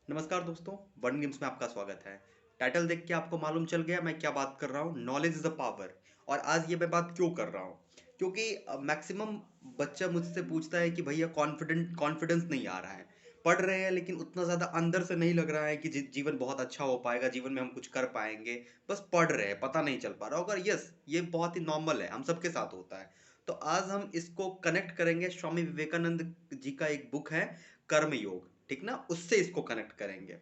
नमस्कार दोस्तों, one games में आपका स्वागत है। टाइटल देख के आपको मालूम चल गया मैं क्या बात कर रहा हूँ। Knowledge is a power. और आज ये मैं बात क्यों कर रहा हूँ, क्योंकि मैक्सिमम बच्चा मुझसे पूछता है कि भैया कॉन्फिडेंस नहीं आ रहा है। पढ़ रहे हैं लेकिन उतना ज़्यादा अंदर से नहीं लग रहा है कि जीवन बहुत अच्छा हो पाएगा, जीवन में हम कुछ कर पाएंगे। बस पढ़ रहे हैं, पता नहीं चल पा रहा होगा। यस, ये बहुत ही नॉर्मल है, हम सबके साथ होता है। तो आज हम इसको कनेक्ट करेंगे। स्वामी विवेकानंद जी का एक बुक है, कर्म योग, ठीक ना, उससे इसको कनेक्ट करेंगे।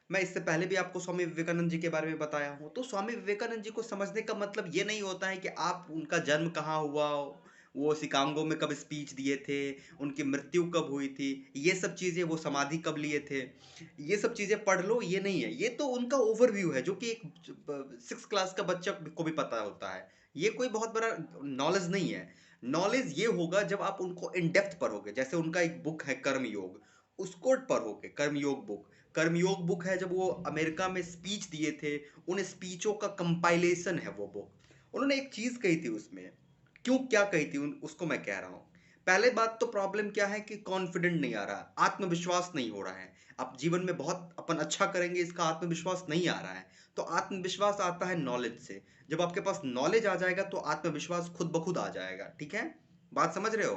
मैं इससे पहले भी आपको स्वामी विवेकानंद जी के बारे में बताया हूं। तो स्वामी विवेकानंद जी को समझने का मतलब ये नहीं होता है कि आप उनका जन्म कहाँ हुआ, वो शिकागो में कब स्पीच दिए थे, उनकी मृत्यु कब हुई थी, ये सब चीजें, वो समाधि कब लिए थे, ये सब चीजें पढ़ लो। ये नहीं है, ये तो उनका ओवरव्यू है जो कि एक 6 क्लास का बच्चा को भी पता होता है। ये कोई बहुत बड़ा नॉलेज नहीं है। नॉलेज ये होगा जब आप उनको इन डेप्थ पढ़ोगे। जैसे उनका एक बुक है कर्म योग, उसको पढ़ोगे। कर्मयोग बुक, कर्मयोग बुक है, जब वो अमेरिका में स्पीच दिए थे, उन स्पीचों का कंपाइलेशन है वो बुक। उन्होंने एक चीज कही थी उसमें, क्यों क्या कही थी उसको मैं कह रहा हूं। पहले बात तो प्रॉब्लम क्या है कि कॉन्फिडेंट नहीं आ रहा, आत्मविश्वास नहीं हो रहा है। आप जीवन में बहुत अपन अच्छा करेंगे, इसका आत्मविश्वास नहीं आ रहा है। तो आत्मविश्वास आता है नॉलेज से। जब आपके पास नॉलेज आ जाएगा तो आत्मविश्वास खुद ब खुद आ जाएगा। ठीक है, बात समझ रहे हो।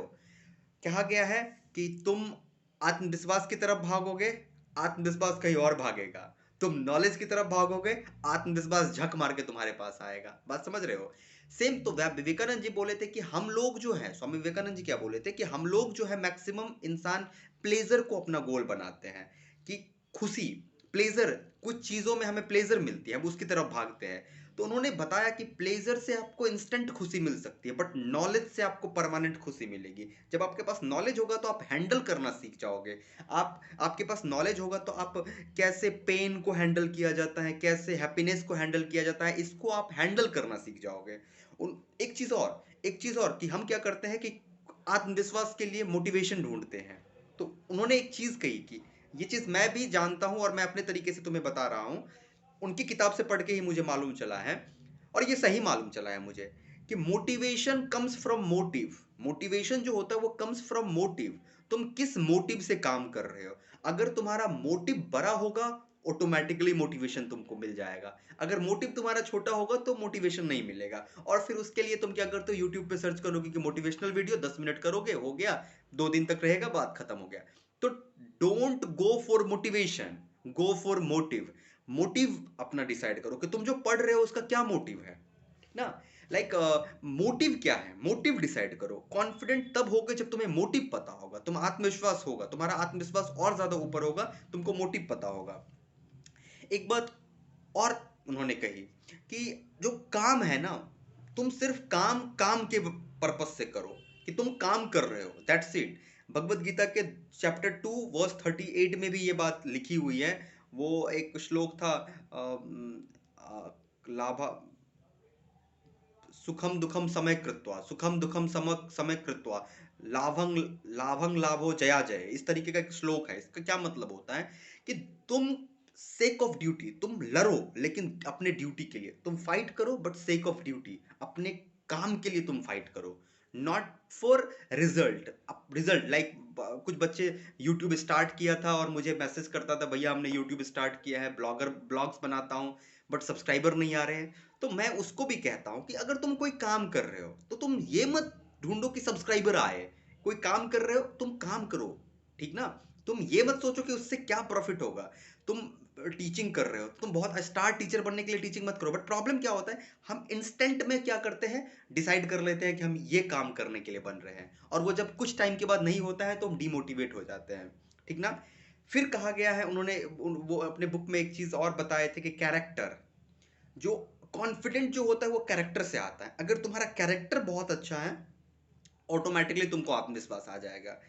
कहा गया है कि तुम आत्मविश्वास की तरफ भागोगे, आत्मविश्वास कहीं और भागेगा। तुम नॉलेज की तरफ भागोगे, आत्मविश्वास झक मार के तुम्हारे पास आएगा। बात समझ रहे हो। सेम तो विवेकानंद जी बोले थे कि हम लोग जो है, स्वामी विवेकानंद जी क्या बोले थे कि हम लोग जो है मैक्सिमम इंसान प्लेजर को अपना गोल बनाते हैं। कि खुशी, प्लेजर, कुछ चीजों में हमें प्लेजर मिलती है, हम उसकी तरफ भागते हैं। तो उन्होंने बताया कि प्लेजर से आपको इंस्टेंट खुशी मिल सकती है, बट नॉलेज से आपको परमानेंट खुशी मिलेगी। जब आपके पास नॉलेज होगा तो आप हैंडल करना सीख जाओगे। आपके पास नॉलेज होगा तो आप कैसे पेन को हैंडल किया जाता है, कैसे हैप्पीनेस को हैंडल किया जाता है, इसको आप हैंडल करना सीख जाओगे। एक चीज और कि हम क्या करते हैं कि आत्मविश्वास के लिए मोटिवेशन ढूंढते हैं। तो उन्होंने एक चीज कही कि ये चीज मैं भी जानता हूं और मैं अपने तरीके से तुम्हें बता रहा हूं, उनकी किताब से पढ़ के ही मुझे मालूम चला है। और ये सही मालूम चला है मुझे कि motivation comes from motive. Motivation जो होता है वो कम्स फ्रॉम मोटिव। तुम किस मोटिव से काम कर रहे हो। अगर तुम्हारा मोटिव बड़ा होगा, ऑटोमेटिकली मोटिवेशन तुमको मिल जाएगा। अगर मोटिव तुम्हारा छोटा होगा तो मोटिवेशन नहीं मिलेगा। और फिर उसके लिए तुम क्या करते हो, यूट्यूब पे सर्च करोगे कि मोटिवेशनल वीडियो 10 मिनट करोगे, हो गया, 2 दिन तक रहेगा, बात खत्म हो गया। तो don't go for motivation, go for motive. Motive अपना डिसाइड करो कि तुम जो पढ़ रहे हो उसका क्या मोटिव है ना। लाइक मोटिव क्या है, मोटिव डिसाइड करो। कॉन्फिडेंट तब होगे जब तुम्हें मोटिव पता होगा, तुम आत्मविश्वास होगा, तुम्हारा आत्मविश्वास और ज्यादा ऊपर होगा, तुमको मोटिव पता होगा। एक बात और उन्होंने कही कि जो काम है ना, तुम सिर्फ काम काम के पर्पस से करो, कि तुम काम कर रहे हो, दैट्स इट। भगवत गीता के चैप्टर 2 वर्स 38 में भी ये बात लिखी हुई है। वो एक श्लोक था, लाभा, सुखम दुखम समय कृत्वा, सुखम दुखम समय कृत्वा, लाभं लाभं लाभो जया जय, इस तरीके का एक श्लोक है। इसका क्या मतलब होता है कि तुम सेक ऑफ ड्यूटी तुम लड़ो, लेकिन अपने ड्यूटी के लिए तुम फाइट करो, बट सेक ऑफ ड्यूटी, अपने काम के लिए तुम फाइट करो, not for result. Result like कुछ बच्चे यूट्यूब स्टार्ट किया था और मुझे मैसेज करता था, भैया हमने यूट्यूब स्टार्ट किया है, ब्लॉग्स बनाता हूँ, बट सब्सक्राइबर नहीं आ रहे हैं। तो मैं उसको भी कहता हूं कि अगर तुम कोई काम कर रहे हो तो तुम ये मत ढूंढो कि सब्सक्राइबर आए। कोई काम कर रहे हो, तुम काम करो, ठीक ना। तुम ये मत सोचो कि उससे क्या प्रॉफिट होगा। तुम टीचिंग कर रहे हो, तुम बहुत स्टार टीचर बनने के लिए टीचिंग मत करो। बट प्रॉब्लम क्या होता है, हम इंस्टेंट में क्या करते हैं, डिसाइड कर लेते हैं कि हम ये काम करने के लिए बन रहे हैं, और वो जब कुछ टाइम के बाद नहीं होता है तो हम डिमोटिवेट हो जाते हैं, ठीक ना। फिर कहा गया है, उन्होंने वो अपने बुक में एक चीज और बताए थे कि कैरेक्टर, जो कॉन्फिडेंट जो होता है वो कैरेक्टर से आता है। अगर तुम्हारा कैरेक्टर बहुत अच्छा है, ऑटोमेटिकली तुमको आत्मविश्वास आ जाएगा,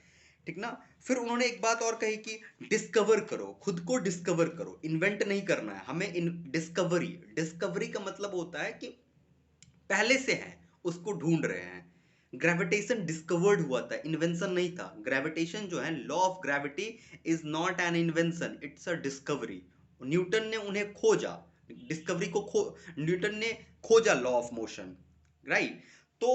ठीक ना। फिर उन्होंने एक बात और कही कि डिस्कवर करो, खुद को डिस्कवर करो, इन्वेंट नहीं करना है हमें। इन डिस्कवरी, डिस्कवरी का मतलब होता है कि पहले से है, उसको ढूंढ रहे हैं। ग्रेविटेशन डिस्कवर्ड हुआ था, इन्वेंशन नहीं था। ग्रेविटेशन जो है, law of gravity is not an invention, it's a discovery. Newton ने उन्हें खोजा, डिस्कवरी को न्यूटन ने खोजा लॉ ऑफ मोशन, राइट। तो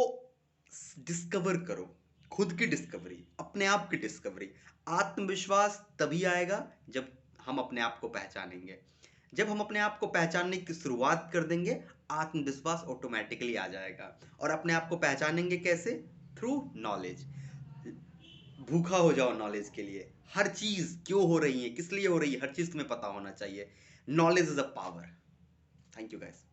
डिस्कवर करो, खुद की डिस्कवरी, अपने आप की डिस्कवरी। आत्मविश्वास तभी आएगा जब हम अपने आप को पहचानेंगे। जब हम अपने आप को पहचानने की शुरुआत कर देंगे, आत्मविश्वास ऑटोमेटिकली आ जाएगा। और अपने आप को पहचानेंगे कैसे? Through knowledge. भूखा हो जाओ नॉलेज के लिए। हर चीज क्यों हो रही है, किस लिए हो रही है, हर चीज तुम्हें पता होना चाहिए। Knowledge is a power. Thank you guys.